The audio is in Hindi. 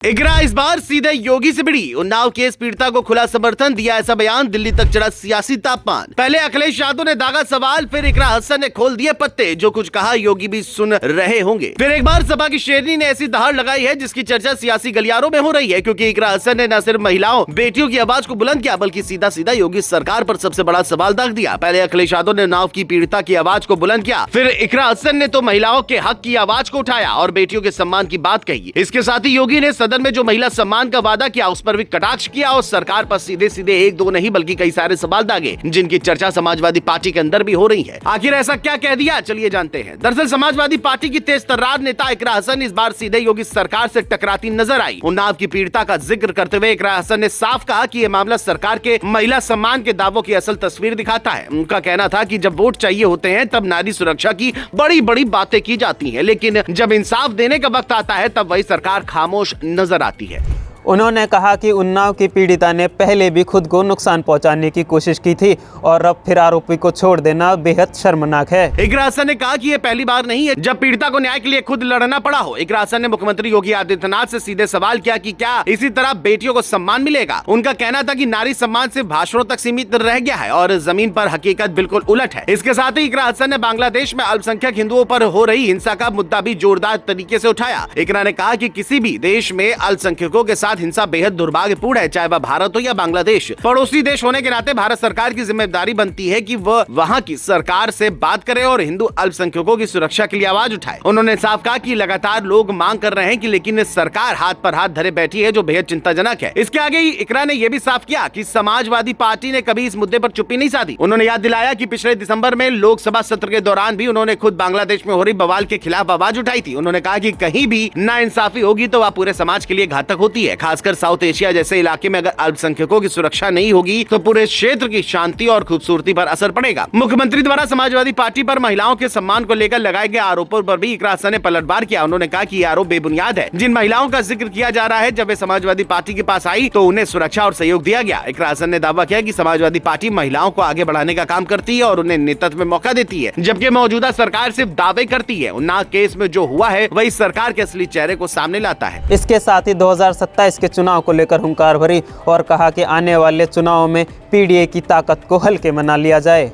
इकरा इस बार सीधे योगी से भिड़ी। उन्नाव केस पीड़िता को खुला समर्थन दिया, ऐसा बयान। दिल्ली तक चढ़ा सियासी तापमान। पहले अखिलेश यादव ने दागा सवाल, फिर इकरा हसन ने खोल दिए पत्ते। जो कुछ कहा योगी भी सुन रहे होंगे। फिर एक बार सपा की शेरनी ने ऐसी दहाड़ लगाई है जिसकी चर्चा सियासी गलियारों में हो रही है, क्योंकि इकरा हसन ने न सिर्फ महिलाओं बेटियों की आवाज को बुलंद किया, बल्कि सीधा सीधा योगी सरकार पर सबसे बड़ा सवाल दाग दिया। पहले अखिलेश यादव ने उन्नाव की पीड़िता की आवाज को बुलंद किया, फिर इकरा हसन ने तो महिलाओं के हक की आवाज को उठाया और बेटियों के सम्मान की बात कही। इसके साथ ही योगी ने सदन में जो महिला सम्मान का वादा किया उस पर भी कटाक्ष किया और सरकार पर सीधे सीधे एक दो नहीं बल्कि कई सारे सवाल दागे, जिनकी चर्चा समाजवादी पार्टी के अंदर भी हो रही है। आखिर ऐसा क्या कह दिया, चलिए जानते हैं। दरअसल समाजवादी पार्टी की तेज तर्रार नेता इकरा हसन इस बार सीधे योगी सरकार से टकराती नजर आई। उन्नाव की पीड़िता का जिक्र करते हुए इकरा हसन ने साफ कहा कि यह मामला सरकार के महिला सम्मान के दावों की असल तस्वीर दिखाता है। उनका कहना था कि जब वोट चाहिए होते हैं तब नारी सुरक्षा की बड़ी बड़ी बातें की जाती हैं, लेकिन जब इंसाफ देने का वक्त आता है तब वही सरकार खामोश नजर आती है। उन्होंने कहा कि उन्नाव की पीड़िता ने पहले भी खुद को नुकसान पहुंचाने की कोशिश की थी और अब फिर आरोपी को छोड़ देना बेहद शर्मनाक है। इकरा हसन ने कहा कि ये पहली बार नहीं है जब पीड़िता को न्याय के लिए खुद लड़ना पड़ा हो। इकरा हसन ने मुख्यमंत्री योगी आदित्यनाथ से सीधे सवाल किया कि क्या इसी तरह बेटियों को सम्मान मिलेगा। उनका कहना था कि नारी सम्मान सिर्फ भाषणों तक सीमित रह गया है और जमीन पर हकीकत बिल्कुल उलट है। इसके साथ ही इकरा हसन ने बांग्लादेश में अल्पसंख्यक हिंदुओं पर हो रही हिंसा का मुद्दा भी जोरदार तरीके से उठाया। इकरा ने कहा कि किसी भी देश में अल्पसंख्यकों के साथ हिंसा बेहद दुर्भाग्यपूर्ण है, चाहे वह भारत हो या बांग्लादेश। पड़ोसी देश होने के नाते भारत सरकार की जिम्मेदारी बनती है कि वह वहां की सरकार से बात करे और हिंदू अल्पसंख्यकों की सुरक्षा के लिए आवाज उठाए। उन्होंने साफ कहा कि लगातार लोग मांग कर रहे हैं कि लेकिन सरकार हाथ पर हाथ धरे बैठी है, जो बेहद चिंताजनक है। इसके आगे ही इकरा ने यह भी साफ किया कि समाजवादी पार्टी ने कभी इस मुद्दे पर चुप्पी नहीं साधी। उन्होंने याद दिलाया कि पिछले दिसंबर में लोकसभा सत्र के दौरान भी उन्होंने खुद बांग्लादेश में हो रही बवाल के खिलाफ आवाज उठाई थी। उन्होंने कहा कि कहीं भी नाइंसाफी होगी तो वह पूरे समाज के लिए घातक होती है। खासकर साउथ एशिया जैसे इलाके में अगर अल्पसंख्यकों की सुरक्षा नहीं होगी तो पूरे क्षेत्र की शांति और खूबसूरती पर असर पड़ेगा। मुख्यमंत्री द्वारा समाजवादी पार्टी पर महिलाओं के सम्मान को लेकर लगाए गए आरोपों पर भी इकरा हसन ने पलटवार किया। उन्होंने कहा कि ये आरोप बेबुनियाद है। जिन महिलाओं का जिक्र किया जा रहा है, जब वे समाजवादी पार्टी के पास आई तो उन्हें सुरक्षा और सहयोग दिया गया। इकरा हसन ने दावा किया कि समाजवादी पार्टी महिलाओं को आगे बढ़ाने का काम करती है और उन्हें नेतृत्व में मौका देती है, जबकि मौजूदा सरकार सिर्फ दावे करती है। उन्नाव केस में जो हुआ है वही सरकार के असली चेहरे को सामने लाता है। इसके साथ ही 2027 के चुनाव को लेकर हुंकार भरी और कहा कि आने वाले चुनावों में पीडीए की ताकत को हल्के में ना लिया जाए।